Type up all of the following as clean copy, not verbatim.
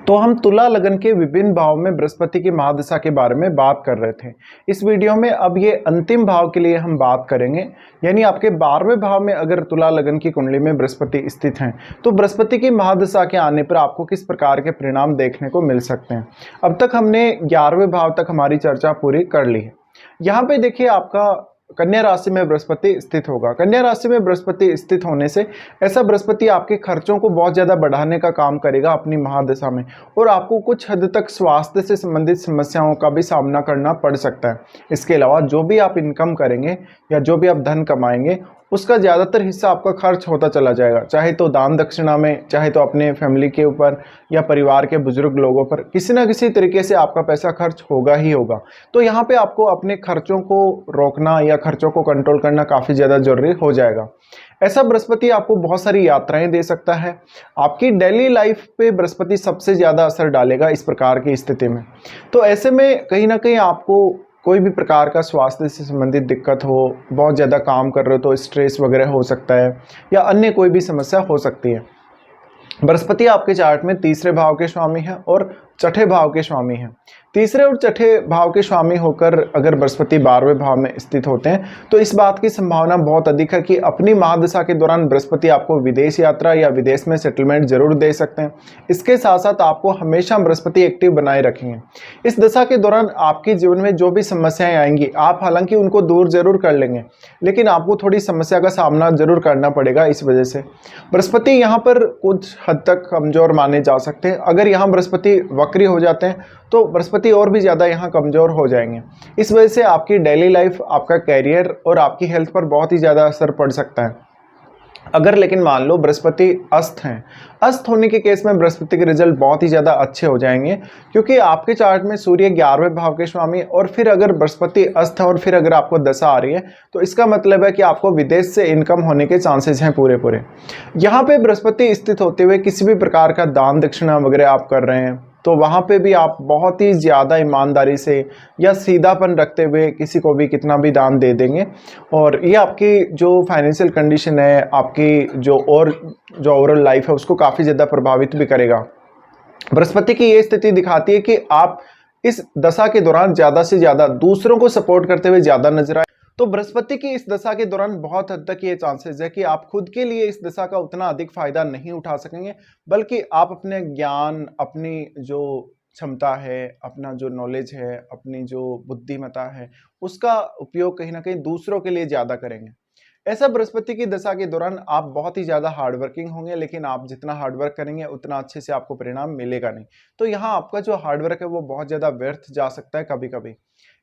तो हम तुला लगन के विभिन्न भाव में बृहस्पति की महादशा के बारे में बात कर रहे थे। इस वीडियो में अब ये अंतिम भाव के लिए हम बात करेंगे, यानी आपके 12वें भाव में अगर तुला लगन की कुंडली में बृहस्पति स्थित हैं तो बृहस्पति की महादशा के आने पर आपको किस प्रकार के परिणाम देखने को मिल सकते हैं। अब तक हमने 11वें भाव तक हमारी चर्चा पूरी कर ली है। यहाँ पे देखिए आपका कन्या राशि में बृहस्पति स्थित होगा। कन्या राशि में बृहस्पति स्थित होने से ऐसा बृहस्पति आपके खर्चों को बहुत ज़्यादा बढ़ाने का काम करेगा अपनी महादशा में, और आपको कुछ हद तक स्वास्थ्य से संबंधित समस्याओं का भी सामना करना पड़ सकता है। इसके अलावा जो भी आप इनकम करेंगे या जो भी आप धन कमाएंगे उसका ज़्यादातर हिस्सा आपका खर्च होता चला जाएगा, चाहे तो दान दक्षिणा में, चाहे तो अपने फैमिली के ऊपर या परिवार के बुजुर्ग लोगों पर, किसी ना किसी तरीके से आपका पैसा खर्च होगा ही होगा। तो यहाँ पे आपको अपने खर्चों को रोकना या खर्चों को कंट्रोल करना काफ़ी ज़्यादा जरूरी हो जाएगा। ऐसा बृहस्पति आपको बहुत सारी यात्राएं दे सकता है। आपकी डेली लाइफ पे बृहस्पति सबसे ज़्यादा असर डालेगा इस प्रकार की स्थिति में। तो ऐसे में कहीं ना कहीं आपको कोई भी प्रकार का स्वास्थ्य से संबंधित दिक्कत हो, बहुत ज़्यादा काम कर रहे हो तो स्ट्रेस वगैरह हो सकता है, या अन्य कोई भी समस्या हो सकती है। बृहस्पति आपके चार्ट में तीसरे भाव के स्वामी हैं और छठे भाव के स्वामी हैं। तीसरे और छठे भाव के स्वामी होकर अगर बृहस्पति 12वें भाव में स्थित होते हैं तो इस बात की संभावना बहुत अधिक है कि अपनी महादशा के दौरान बृहस्पति आपको विदेश यात्रा या विदेश में सेटलमेंट जरूर दे सकते हैं। इसके साथ साथ आपको हमेशा बृहस्पति एक्टिव बनाए रखेंगे। इस दशा के दौरान आपके जीवन में जो भी समस्याएं आएंगी आप हालांकि उनको दूर जरूर कर लेंगे, लेकिन आपको थोड़ी समस्या का सामना जरूर करना पड़ेगा। इस वजह से बृहस्पति यहाँ पर कुछ हद तक कमजोर माने जा सकते हैं। अगर यहाँ बृहस्पति वक्री हो जाते हैं तो बृहस्पति और भी ज़्यादा यहाँ कमज़ोर हो जाएंगे। इस वजह से आपकी डेली लाइफ, आपका कैरियर और आपकी हेल्थ पर बहुत ही ज़्यादा असर पड़ सकता है। अगर लेकिन मान लो बृहस्पति अस्त हैं, अस्त होने के केस में बृहस्पति के रिजल्ट बहुत ही ज़्यादा अच्छे हो जाएंगे, क्योंकि आपके चार्ट में सूर्य 11वें भाव के स्वामी, और फिर अगर बृहस्पति अस्त है और फिर अगर आपको दशा आ रही है तो इसका मतलब है कि आपको विदेश से इनकम होने के चांसेस हैं पूरे पूरे। यहाँ पे बृहस्पति स्थित होते हुए किसी भी प्रकार का दान दक्षिणा वगैरह आप कर रहे हैं तो वहाँ पे भी आप बहुत ही ज़्यादा ईमानदारी से या सीधापन रखते हुए किसी को भी कितना भी दान दे देंगे, और ये आपकी जो फाइनेंशियल कंडीशन है, आपकी जो ओवरऑल लाइफ है उसको काफ़ी ज़्यादा प्रभावित भी करेगा। बृहस्पति की ये स्थिति दिखाती है कि आप इस दशा के दौरान ज़्यादा से ज़्यादा दूसरों को सपोर्ट करते हुए ज़्यादा नजर आए। तो बृहस्पति की इस दशा के दौरान बहुत हद तक ये चांसेस है कि आप खुद के लिए इस दशा का उतना अधिक फायदा नहीं उठा सकेंगे, बल्कि आप अपने ज्ञान, अपनी जो क्षमता है, अपना जो नॉलेज है, अपनी जो बुद्धिमत्ता है, उसका उपयोग कहीं ना कहीं दूसरों के लिए ज़्यादा करेंगे। ऐसा बृहस्पति की दशा के दौरान आप बहुत ही ज़्यादा हार्डवर्किंग होंगे, लेकिन आप जितना हार्डवर्क करेंगे उतना अच्छे से आपको परिणाम मिलेगा नहीं। तो यहाँ आपका जो हार्डवर्क है वो बहुत ज़्यादा व्यर्थ जा सकता है कभी कभी।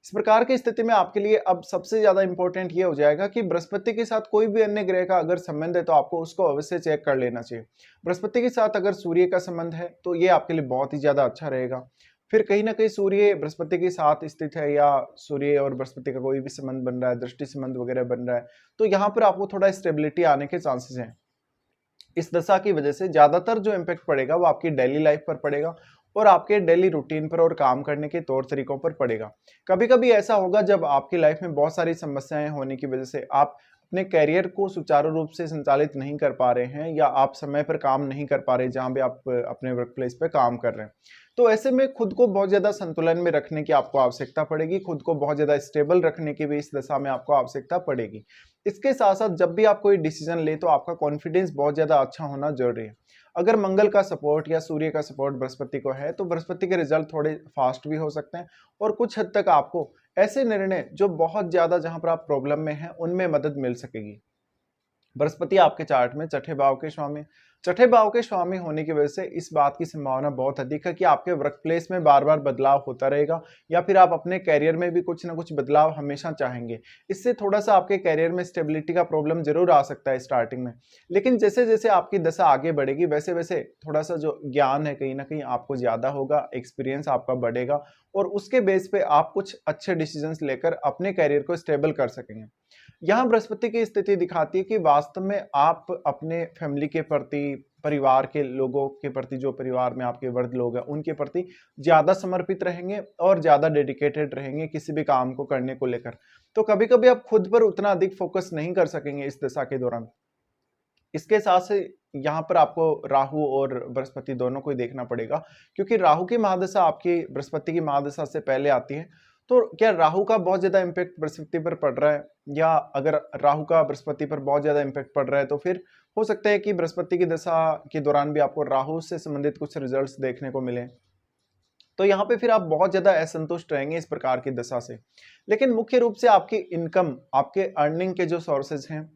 इस प्रकार की स्थिति में आपके लिए अब सबसे ज़्यादा इंपॉर्टेंट ये हो जाएगा कि बृहस्पति के साथ कोई भी अन्य ग्रह का अगर संबंध है तो आपको उसको अवश्य चेक कर लेना चाहिए। बृहस्पति के साथ अगर सूर्य का संबंध है तो ये आपके लिए बहुत ही ज़्यादा अच्छा रहेगा। फिर कहीं ना कहीं सूर्य बृहस्पति के साथ स्थित है या सूर्य और बृहस्पति का कोई भी संबंध बन रहा है, दृष्टि संबंध वगैरह बन रहा है, तो यहाँ पर आपको थोड़ा स्टेबिलिटी आने के चांसेस हैं। इस दशा की वजह से ज्यादातर जो इम्पैक्ट पड़ेगा वो आपकी डेली लाइफ पर पड़ेगा और आपके डेली रूटीन पर और काम करने के तौर तरीकों पर पड़ेगा। कभी कभी ऐसा होगा जब आपकी लाइफ में बहुत सारी समस्याएं होने की वजह से आप अपने कैरियर को सुचारू रूप से संचालित नहीं कर पा रहे हैं, या आप समय पर काम नहीं कर पा रहे जहां भी आप अपने वर्क प्लेस पे काम कर रहे हैं। तो ऐसे में खुद को बहुत ज्यादा संतुलन में रखने की आपको आवश्यकता पड़ेगी, खुद को बहुत ज्यादा स्टेबल रखने की भी इस दशा में आपको आवश्यकता पड़ेगी। इसके साथ साथ जब भी आप कोई डिसीजन ले तो आपका कॉन्फिडेंस बहुत ज्यादा अच्छा होना जरूरी है। अगर मंगल का सपोर्ट या सूर्य का सपोर्ट बृहस्पति को है तो बृहस्पति के रिजल्ट थोड़े फास्ट भी हो सकते हैं, और कुछ हद तक आपको ऐसे निर्णय जो बहुत ज्यादा जहां पर आप प्रॉब्लम में हैं उनमें मदद मिल सकेगी। बृहस्पति आपके चार्ट में छठे भाव के स्वामी होने की वजह से इस बात की संभावना बहुत अधिक है कि आपके वर्क प्लेस में बार बार बदलाव होता रहेगा, या फिर आप अपने कैरियर में भी कुछ ना कुछ बदलाव हमेशा चाहेंगे। इससे थोड़ा सा आपके कैरियर में स्टेबिलिटी का प्रॉब्लम जरूर आ सकता है स्टार्टिंग में, लेकिन जैसे जैसे आपकी दशा आगे बढ़ेगी वैसे वैसे थोड़ा सा जो ज्ञान है कहीं ना कहीं आपको ज्यादा होगा, एक्सपीरियंस आपका बढ़ेगा, और उसके बेस पे आप कुछ अच्छे डिसीजंस लेकर अपने कैरियर को स्टेबल कर सकेंगे। यहाँ बृहस्पति की स्थिति दिखाती है कि वास्तव में आप अपने फैमिली के प्रति, परिवार के लोगों के प्रति, जो परिवार में आपके वृद्ध लोग हैं उनके प्रति ज्यादा समर्पित रहेंगे और ज्यादा डेडिकेटेड रहेंगे किसी भी काम को करने को लेकर। तो कभी कभी आप खुद पर उतना अधिक फोकस नहीं कर सकेंगे इस दशा के दौरान। इसके साथ से यहाँ पर आपको राहु और बृहस्पति दोनों को ही देखना पड़ेगा, क्योंकि राहु की महादशा आपकी बृहस्पति की महादशा से पहले आती है। तो क्या राहु का बहुत ज्यादा इम्पैक्ट बृहस्पति पर पड़ रहा है, या अगर राहु का बृहस्पति पर बहुत ज्यादा इम्पैक्ट पड़ रहा है तो फिर हो सकता है कि बृहस्पति की दशा के दौरान भी आपको राहु से संबंधित कुछ रिजल्ट्स देखने को मिले। तो यहाँ पे फिर आप बहुत ज्यादा असंतुष्ट रहेंगे इस प्रकार की दशा से। लेकिन मुख्य रूप से आपकी इनकम, आपके अर्निंग के जो सोर्सेज हैं,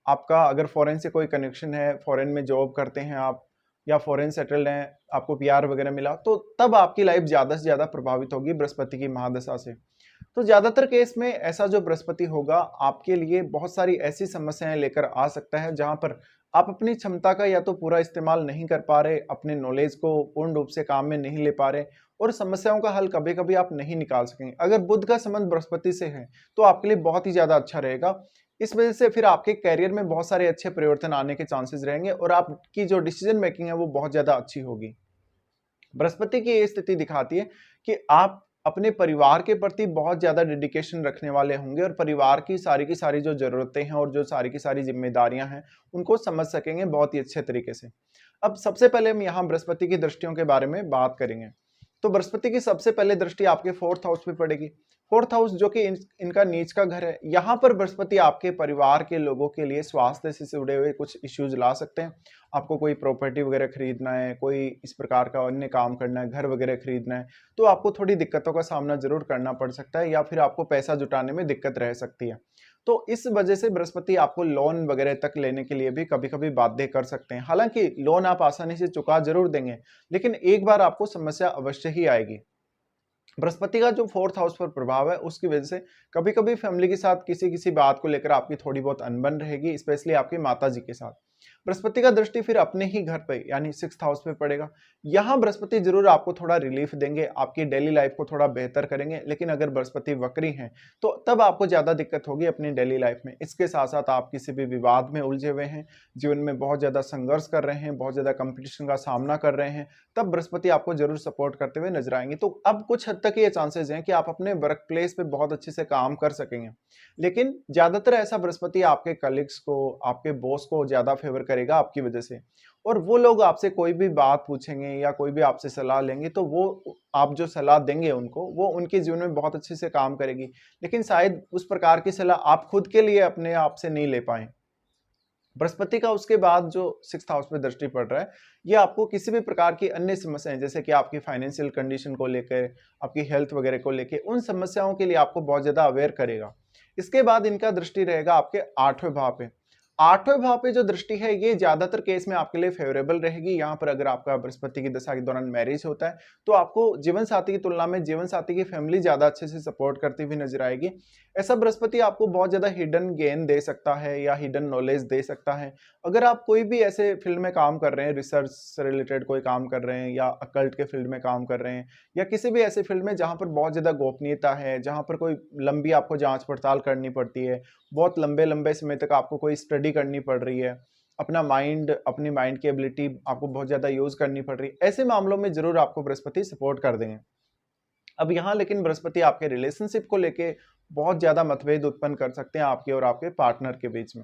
आपका अगर फॉरेन से कोई कनेक्शन है, फॉरेन में जॉब करते हैं आप, या फॉरेन सेटल्ड हैं, आपको पीआर वगैरह मिला, तो तब आपकी लाइफ ज्यादा से ज्यादा प्रभावित होगी बृहस्पति की महादशा से। तो ज्यादातर केस में ऐसा जो बृहस्पति होगा आपके लिए बहुत सारी ऐसी समस्याएं लेकर आ सकता है जहां पर आप अपनी क्षमता का या तो पूरा इस्तेमाल नहीं कर पा रहे, अपने नॉलेज को पूर्ण रूप से काम में नहीं ले पा रहे, और समस्याओं का हल कभी कभी आप नहीं निकाल सकेंगे। अगर बुध का संबंध बृहस्पति से है तो आपके लिए बहुत ही ज्यादा अच्छा रहेगा। इस वजह से फिर आपके कैरियर में बहुत सारे अच्छे परिवर्तन आने के चांसेस रहेंगे और आपकी जो डिसीजन मेकिंग है वो बहुत ज्यादा अच्छी होगी। बृहस्पति की ये स्थिति दिखाती है कि आप अपने परिवार के प्रति बहुत ज्यादा डेडिकेशन रखने वाले होंगे और परिवार की सारी जो जरूरतें हैं और जो सारी की सारी जिम्मेदारियां हैं उनको समझ सकेंगे बहुत ही अच्छे तरीके से। अब सबसे पहले हम यहाँ बृहस्पति की दृष्टियों के बारे में बात करेंगे। तो बृहस्पति की सबसे पहले दृष्टि आपके 4th हाउस पे पड़ेगी। 4th हाउस जो कि इनका नीच का घर है। यहाँ पर बृहस्पति आपके परिवार के लोगों के लिए स्वास्थ्य से जुड़े हुए कुछ इश्यूज ला सकते हैं। आपको कोई प्रॉपर्टी वगैरह खरीदना है, कोई इस प्रकार का अन्य काम करना है, घर वगैरह खरीदना है, तो आपको थोड़ी दिक्कतों का सामना जरूर करना पड़ सकता है, या फिर आपको पैसा जुटाने में दिक्कत रह सकती है। तो इस वजह से बृहस्पति आपको लोन वगैरह तक लेने के लिए भी कभी कभी बाध्य कर सकते हैं। हालांकि लोन आप आसानी से चुका जरूर देंगे, लेकिन एक बार आपको समस्या अवश्य ही आएगी। बृहस्पति का जो 4th हाउस पर प्रभाव है उसकी वजह से कभी कभी फैमिली के साथ किसी किसी बात को लेकर आपकी थोड़ी बहुत अनबन रहेगी, स्पेशली आपकी माता जी के साथ। बृहस्पति का दृष्टि फिर अपने ही घर पे यानी 6th हाउस पे पड़ेगा। यहाँ बृहस्पति जरूर आपको थोड़ा रिलीफ देंगे, आपकी डेली लाइफ को थोड़ा बेहतर करेंगे, लेकिन अगर बृहस्पति वक्री हैं तो तब आपको ज्यादा दिक्कत होगी अपनी डेली लाइफ में। इसके साथ साथ आप किसी भी विवाद में उलझे हुए हैं, जीवन में बहुत ज्यादा संघर्ष कर रहे हैं, बहुत ज्यादा कंपटीशन का सामना कर रहे हैं, तब बृहस्पति आपको जरूर सपोर्ट करते हुए नजर आएंगे। तो अब कुछ हद तक ये चांसेस हैं कि आप अपने वर्क प्लेस पे बहुत अच्छे से काम कर सकेंगे, लेकिन ज्यादातर ऐसा बृहस्पति आपके कलीग्स को, आपके बॉस को ज्यादा फेवर करेगा आपकी वजह से। और वो लोग आपसे कोई भी बात पूछेंगे या कोई भी आपसे सलाह लेंगे तो वो आप जो सलाह देंगे उनको, वो उनके जीवन में बहुत अच्छे से काम करेगी, लेकिन शायद उस प्रकार की सलाह आप खुद के लिए अपने आप से नहीं ले पाए। बृहस्पति का उसके बाद जो 6th हाउस पे दृष्टि पड़ रहा है, ये आपको किसी भी प्रकार की अन्य समस्याएं जैसे कि आपकी फाइनेंशियल कंडीशन को लेकर, आपकी हेल्थ वगैरह को लेकर, उन समस्याओं के लिए आपको बहुत ज्यादा अवेयर करेगा। इसके बाद इनका दृष्टि रहेगा आपके 8वें भाव पे। 8वें भाव पे जो दृष्टि है ये ज्यादातर केस में आपके लिए फेवरेबल रहेगी। यहाँ पर अगर आपका बृहस्पति की दशा के दौरान मैरिज होता है तो आपको जीवन साथी की तुलना में जीवन साथी की फैमिली ज्यादा अच्छे से सपोर्ट करती हुई नजर आएगी। ऐसा बृहस्पति आपको बहुत ज्यादा हिडन गेन दे सकता है या हिडन नॉलेज दे सकता है। अगर आप कोई भी ऐसे फील्ड में काम कर रहे हैं, रिसर्च से रिलेटेड कोई काम कर रहे हैं, या अकल्ट के फील्ड में काम कर रहे हैं, या किसी भी ऐसे फील्ड में जहां पर बहुत ज्यादा गोपनीयता है, जहां पर कोई लंबी आपको जांच पड़ताल करनी पड़ती है, बहुत लंबे लंबे समय तक आपको कोई स्टडी करनी पड़ रही है, अपनी माइंड की एबिलिटी आपको बहुत ज्यादा यूज करनी पड़ रही है, ऐसे मामलों में जरूर आपको बृहस्पति सपोर्ट कर देंगे। अब यहाँ लेकिन बृहस्पति आपके रिलेशनशिप को लेके बहुत ज्यादा मतभेद उत्पन्न कर सकते हैं आपके और आपके पार्टनर के बीच में।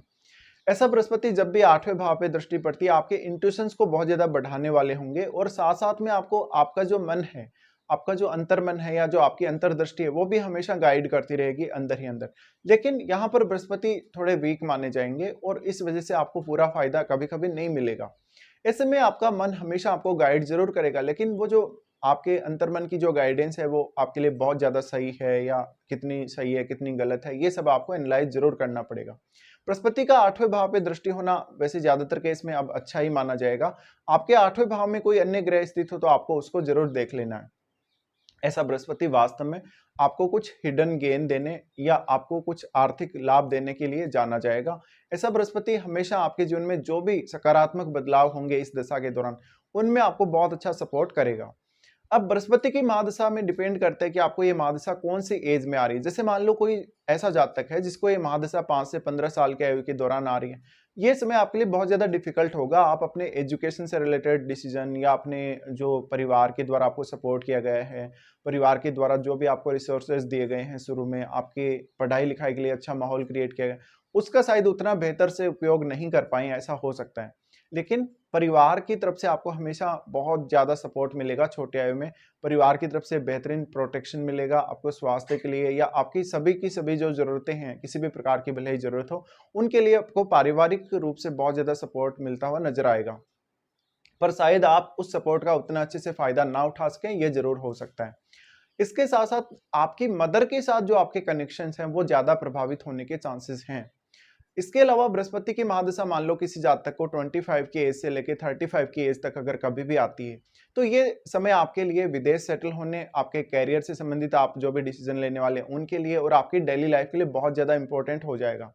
ऐसा बृहस्पति जब भी 8वें भाव पे दृष्टि पड़ती है आपके इंट्यूशंस को बहुत ज्यादा बढ़ाने वाले होंगे, और साथ साथ में आपको आपका जो मन है, आपका जो अंतर्मन है या जो आपकी अंतर्दृष्टि है वो भी हमेशा गाइड करती रहेगी अंदर ही अंदर। लेकिन यहाँ पर बृहस्पति थोड़े वीक माने जाएंगे और इस वजह से आपको पूरा फायदा कभी कभी नहीं मिलेगा। ऐसे में आपका मन हमेशा आपको गाइड जरूर करेगा, लेकिन वो जो आपके अंतर्मन की जो गाइडेंस है वो आपके लिए बहुत ज्यादा सही है या कितनी सही है कितनी गलत है, ये सब आपको एनालाइज जरूर करना पड़ेगा। बृहस्पति का 8वें भाव पे दृष्टि होना वैसे ज्यादातर केस में अब अच्छा ही माना जाएगा। आपके 8वें भाव में कोई अन्य ग्रह स्थित हो तो आपको उसको जरूर देख लेना है। ऐसा बृहस्पति वास्तव में आपको कुछ हिडन गेन देने या आपको कुछ आर्थिक लाभ देने के लिए जाना जाएगा। ऐसा बृहस्पति हमेशा आपके जीवन में जो भी सकारात्मक बदलाव होंगे इस दशा के दौरान उनमें आपको बहुत अच्छा सपोर्ट करेगा। अब बृहस्पति की महादशा में डिपेंड करता है कि आपको ये महादशा कौन सी एज में आ रही है। जैसे मान लो कोई ऐसा जातक है जिसको ये महादशा 5 से 15 साल की आयु के दौरान आ रही है, ये समय आपके लिए बहुत ज़्यादा डिफ़िकल्ट होगा। आप अपने एजुकेशन से रिलेटेड डिसीज़न या अपने जो परिवार के द्वारा आपको सपोर्ट किया गया है, परिवार के द्वारा जो भी आपको रिसोर्सेज़ दिए गए हैं शुरू में, आपके पढ़ाई-लिखाई के लिए अच्छा माहौल क्रिएट किया गया, उसका शायद उतना बेहतर से उपयोग नहीं कर पाएँ, ऐसा हो सकता है। लेकिन परिवार की तरफ से आपको हमेशा बहुत ज़्यादा सपोर्ट मिलेगा छोटी आयु में। परिवार की तरफ से बेहतरीन प्रोटेक्शन मिलेगा आपको स्वास्थ्य के लिए या आपकी सभी की सभी जो ज़रूरतें हैं, किसी भी प्रकार की भले ही ज़रूरत हो, उनके लिए आपको पारिवारिक रूप से बहुत ज़्यादा सपोर्ट मिलता हुआ नज़र आएगा। पर शायद आप उस सपोर्ट का उतना अच्छे से फ़ायदा ना उठा सकें, ये ज़रूर हो सकता है। इसके साथ-साथ आपकी मदर के साथ जो आपके कनेक्शंस हैं, वो ज़्यादा प्रभावित होने के चांसेस हैं। इसके अलावा बृहस्पति की महादशा मान लो किसी जातक को 25 की एज से लेके 35 की एज तक अगर कभी भी आती है, तो ये समय आपके लिए विदेश सेटल होने, आपके करियर से संबंधित आप जो भी डिसीजन लेने वाले हैं उनके लिए और आपकी डेली लाइफ के लिए बहुत ज़्यादा इंपॉर्टेंट हो जाएगा।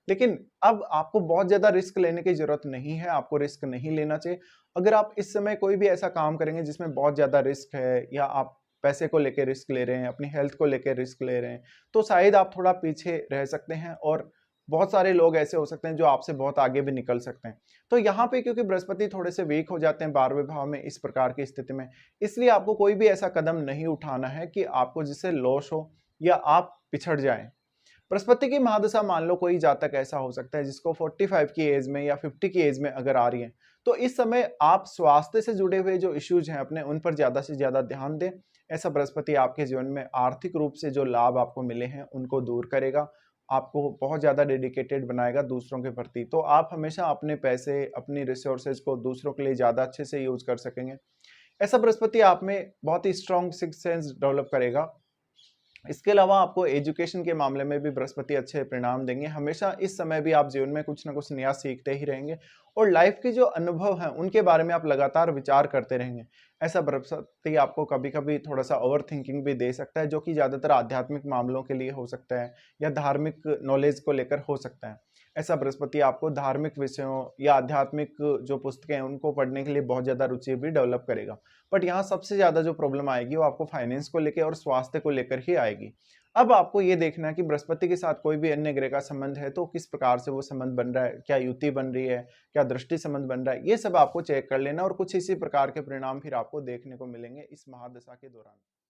लेकिन अब आपको बहुत ज़्यादा रिस्क लेने की ज़रूरत नहीं है, आपको रिस्क नहीं लेना चाहिए। अगर आप इस समय कोई भी ऐसा काम करेंगे जिसमें बहुत ज़्यादा रिस्क है या आप पैसे को लेके रिस्क ले रहे हैं, अपनी हेल्थ को लेके रिस्क ले रहे हैं, तो शायद आप थोड़ा पीछे रह सकते हैं और बहुत सारे लोग ऐसे हो सकते हैं जो आपसे बहुत आगे भी निकल सकते हैं। तो यहाँ पे क्योंकि बृहस्पति थोड़े से वीक हो जाते हैं 12वें भाव में इस प्रकार की स्थिति में, इसलिए आपको कोई भी ऐसा कदम नहीं उठाना है कि आपको जिससे लॉस हो या आप पिछड़ जाएँ। बृहस्पति की महादशा मान लो कोई जातक ऐसा हो सकता है जिसको 45 की एज में या 50 की एज में अगर आ रही है, तो इस समय आप स्वास्थ्य से जुड़े हुए जो इश्यूज हैं अपने उन पर ज़्यादा से ज़्यादा ध्यान दें। ऐसा बृहस्पति आपके जीवन में आर्थिक रूप से जो लाभ आपको मिले हैं उनको दूर करेगा, आपको बहुत ज़्यादा डेडिकेटेड बनाएगा दूसरों के प्रति। तो आप हमेशा अपने पैसे, अपनी रिसोर्सेज को दूसरों के लिए ज़्यादा अच्छे से यूज़ कर सकेंगे। ऐसा बृहस्पति आप में बहुत ही स्ट्रॉन्ग सिक्स्थ सेंस डेवलप करेगा। इसके अलावा आपको एजुकेशन के मामले में भी बृहस्पति अच्छे परिणाम देंगे। हमेशा इस समय भी आप जीवन में कुछ न कुछ नया सीखते ही रहेंगे और लाइफ के जो अनुभव हैं, उनके बारे में आप लगातार विचार करते रहेंगे। ऐसा बृहस्पति आपको कभी-कभी थोड़ा-सा ओवरथिंकिंग भी दे सकता है, जो कि ज़्यादातर आध्यात्मिक मामलों के लिए हो सकता है या धार्मिक नॉलेज को लेकर हो सकता है। ऐसा बृहस्पति आपको धार्मिक विषयों या आध्यात्मिक जो पुस्तकें हैं, उनको पढ़ने के लिए बहुत ज़्यादा रुचि भी डेवलप करेगा। बट यहाँ सबसे ज़्यादा जो प्रॉब्लम आएगी वो आपको फाइनेंस को लेके और स्वास्थ्य को लेकर ही आएगी। अब आपको ये देखना है कि बृहस्पति के साथ कोई भी अन्य ग्रह का संबंध है तो किस प्रकार से वो संबंध बन रहा है, क्या युति बन रही है, क्या दृष्टि संबंध बन रहा है, ये सब आपको चेक कर लेना और कुछ इसी प्रकार के परिणाम फिर आपको देखने को मिलेंगे इस महादशा के दौरान।